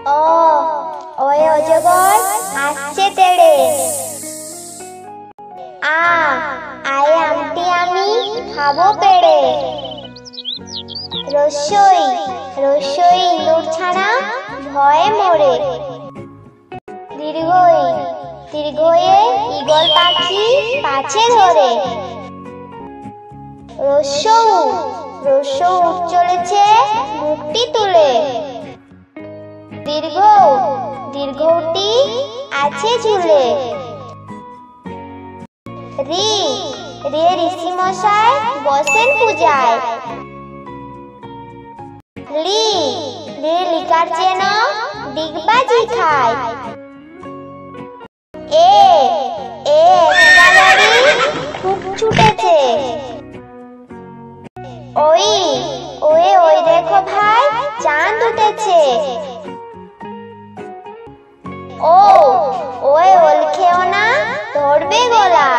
অ way অজগর আসছে তেড়ে। আয় আমটি আমি খাবো পেড়ে। রস্যই রস্যই ইঁদুর ছাড়া ভয়ে মরে। দীর্ঘই দীর্ঘয়ে ঈগল পাখি পাছে ধরে। রস্যৌ রস্যৌ উঠ চলেছে মুখটি তুলে। দীর্ঘ দীর্ঘটি আছে ঝুলে। রি রে ঋষি মশাই বসেন পূজায়। লি রে লিকার যেন ডিগবাজি খায়। এ একাগাড়ি খুব ছুটেছে। ওই ওই দেখো ভাই চাঁদ উঠেছে। ও ওয়ে ওল খেও না ধরবে গলা।